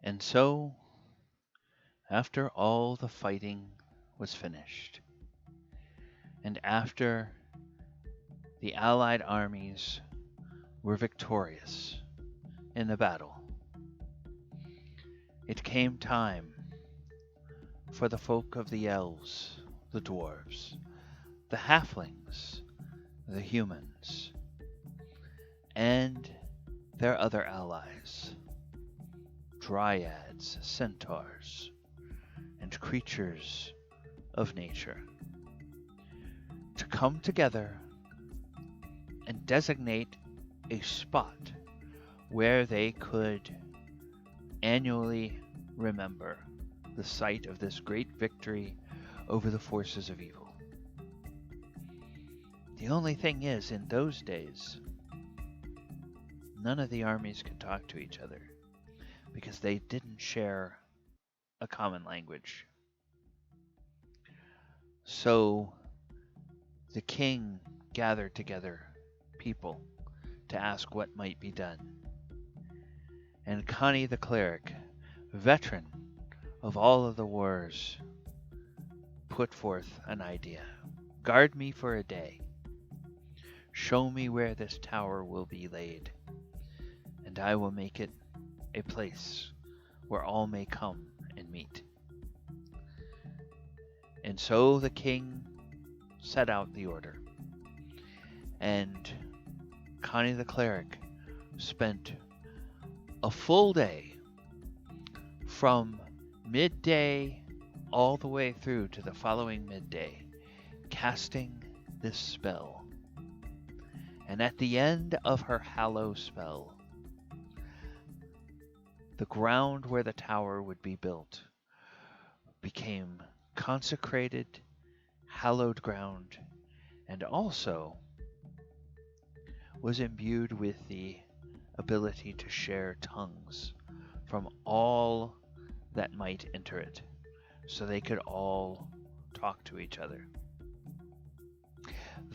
And so, after all the fighting was finished, and after the Allied armies were victorious in the battle, it came time for the folk of the elves, the dwarves, the halflings, the humans, and their other allies, dryads, centaurs, and creatures of nature, to come together and designate a spot where they could annually remember the site of this great victory over the forces of evil. The only thing is, in those days, none of the armies could talk to each other because they didn't share a common language. So the king gathered together people to ask what might be done. And Connie the cleric, veteran of all of the wars, put forth an idea. Guard me for a day. Show me where this tower will be laid, and I will make it a place where all may come and meet. And so the king set out the order, and Connie the cleric spent a full day from midday all the way through to the following midday, casting this spell. And at the end of her Hallow spell, the ground where the tower would be built became consecrated, hallowed ground, and also was imbued with the ability to share tongues from all that might enter it, so they could all talk to each other.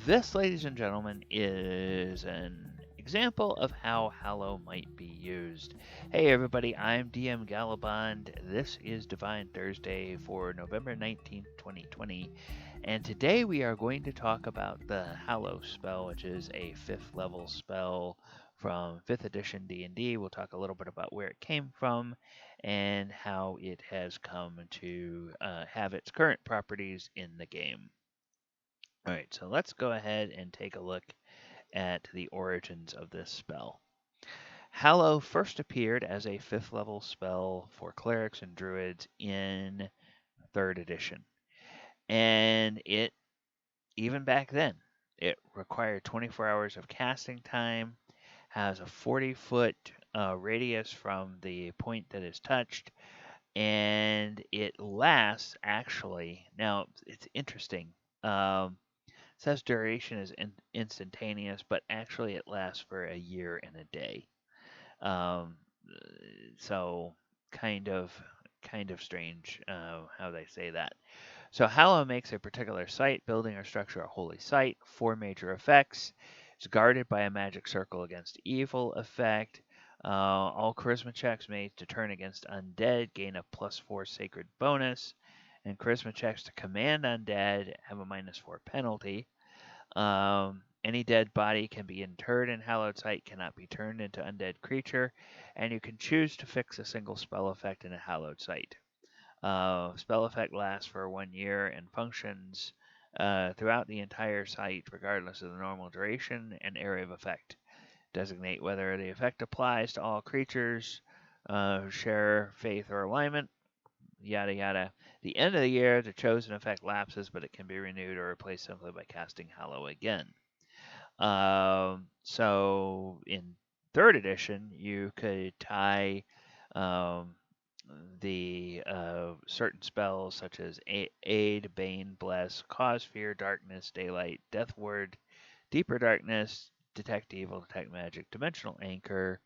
This, ladies and gentlemen, is an example of how Hallow might be used. Hey everybody, I'm DM Gallibond. This is Divine Thursday for November 19th, 2020. And today we are going to talk about the Hallow spell, which is a 5th level spell from 5th edition D&D. We'll talk a little bit about where it came from and how it has come to have its current properties in the game. All right, so let's go ahead and take a look at the origins of this spell. Hallow first appeared as a 5th level spell for clerics and druids in 3rd edition. And it, even back then, it required 24 hours of casting time, has a 40-foot radius from the point that is touched, and it lasts actually. Now, it's interesting. Says duration is instantaneous, but actually it lasts for a year and a day. So kind of strange how they say that. So Hallow makes a particular site, building or structure a holy site. 4 major effects. It's guarded by a magic circle against evil effect. All charisma checks made to turn against undead gain a +4 sacred bonus. And charisma checks to command undead have a -4 penalty. Any dead body can be interred in hallowed site, cannot be turned into undead creature, and you can choose to fix a single spell effect in a hallowed site. Spell effect lasts for 1 year and functions throughout the entire site, regardless of the normal duration and area of effect. Designate whether the effect applies to all creatures who share faith or alignment. Yada yada. The end of the year, the chosen effect lapses, but it can be renewed or replaced simply by casting Hallow again. So in 3rd edition, you could tie the certain spells such as Aid, Bane, Bless, Cause Fear, Darkness, Daylight, Death Ward, Deeper Darkness, Detect Evil, Detect Magic, Dimensional Anchor,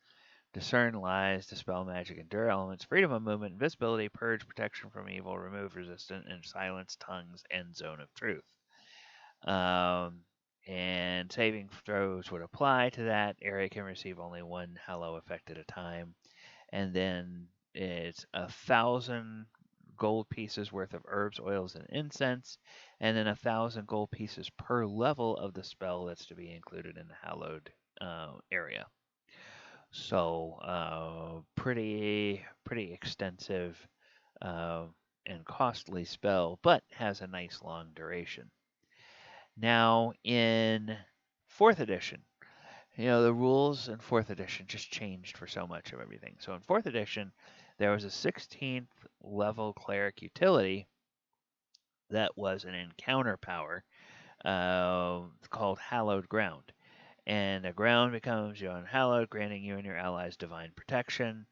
Discern Lies, Dispel Magic, Endure Elements, Freedom of Movement, Invisibility, Purge, Protection from Evil, Remove Resistance, and Silence Tongues, and Zone of Truth. And saving throws would apply to that. Area can receive only 1 Hallow effect at a time. And then it's 1,000 gold pieces worth of herbs, oils, and incense, and then 1,000 gold pieces per level of the spell that's to be included in the hallowed area. So pretty extensive and costly spell, but has a nice long duration. Now in 4th edition, the rules in 4th edition just changed for so much of everything. So in 4th edition, there was a 16th level cleric utility that was an encounter power called Hallowed Ground. And the ground becomes unhallowed, granting you and your allies divine protection.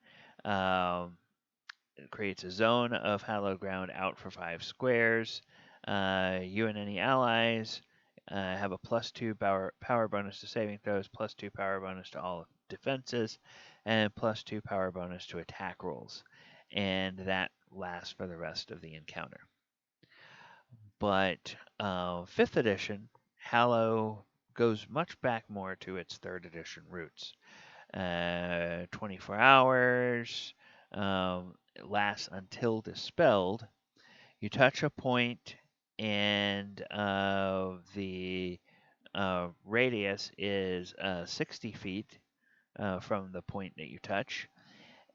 It creates a zone of hallowed ground out for 5 squares. You and any allies have a +2 power bonus to saving throws, +2 power bonus to all defenses, and +2 power bonus to attack rolls. And that lasts for the rest of the encounter. But 5th edition, Hallow goes much back more to its 3rd edition roots. 24 hours, it lasts until dispelled. You touch a point, and the radius is 60 feet from the point that you touch,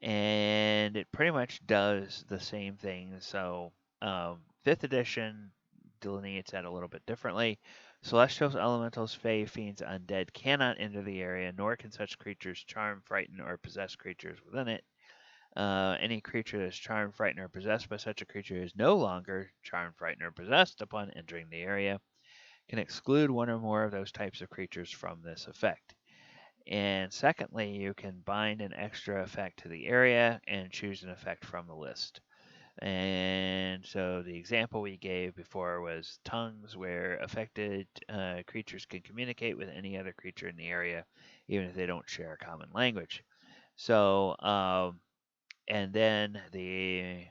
and it pretty much does the same thing. So, 5th edition delineates that a little bit differently. Celestials, elementals, fae, fiends, undead cannot enter the area, nor can such creatures charm, frighten, or possess creatures within it. Any creature that is charmed, frightened, or possessed by such a creature is no longer charmed, frightened, or possessed upon entering the area. Can exclude one or more of those types of creatures from this effect. And secondly, you can bind an extra effect to the area and choose an effect from the list. And so the example we gave before was tongues, where affected creatures can communicate with any other creature in the area, even if they don't share a common language. So, and then the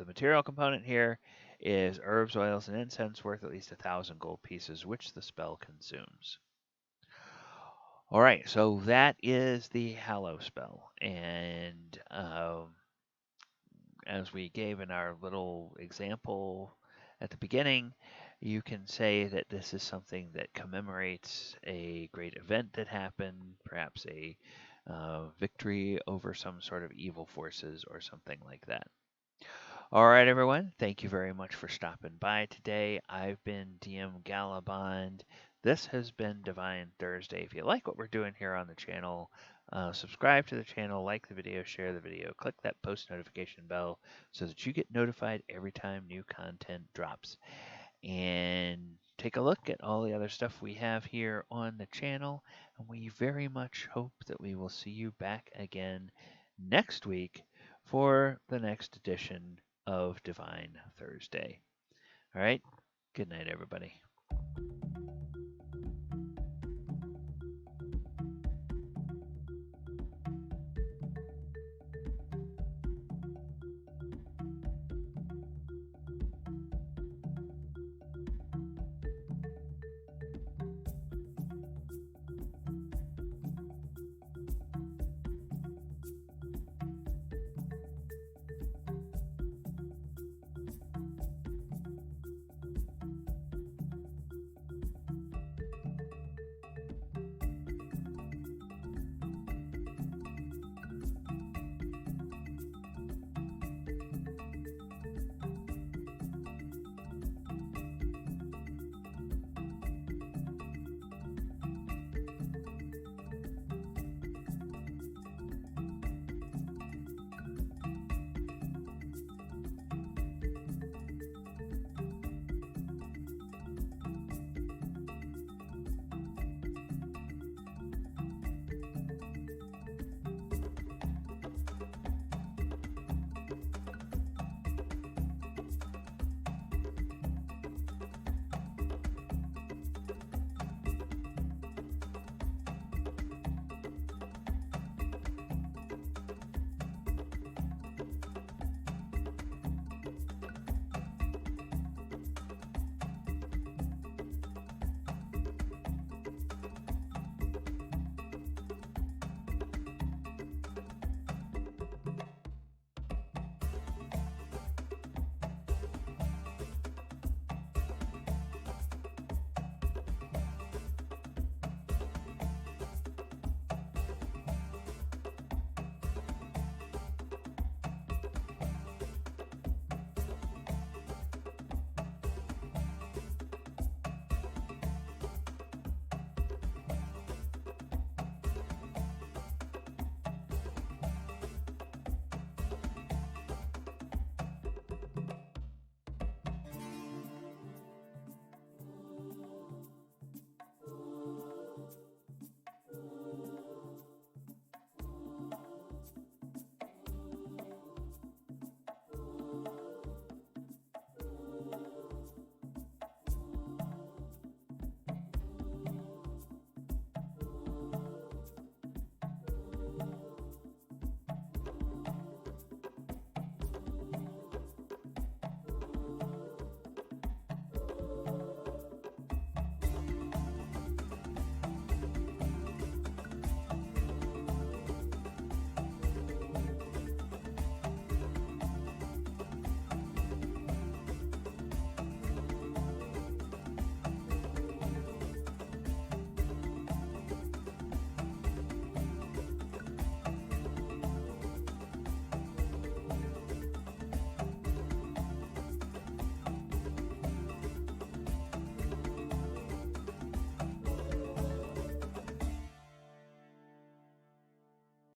material component here is herbs, oils, and incense worth at least 1,000 gold pieces, which the spell consumes. All right, so that is the Hallow spell, and as we gave in our little example at the beginning, you can say that this is something that commemorates a great event that happened, perhaps a victory over some sort of evil forces or something like that. All right, everyone. Thank you very much for stopping by today. I've been DM Gallibond. This has been Divine Thursday. If you like what we're doing here on the channel, subscribe to the channel, like the video, share the video, click that post notification bell so that you get notified every time new content drops. And take a look at all the other stuff we have here on the channel. And we very much hope that we will see you back again next week for the next edition of Divine Thursday. All right. Good night, everybody.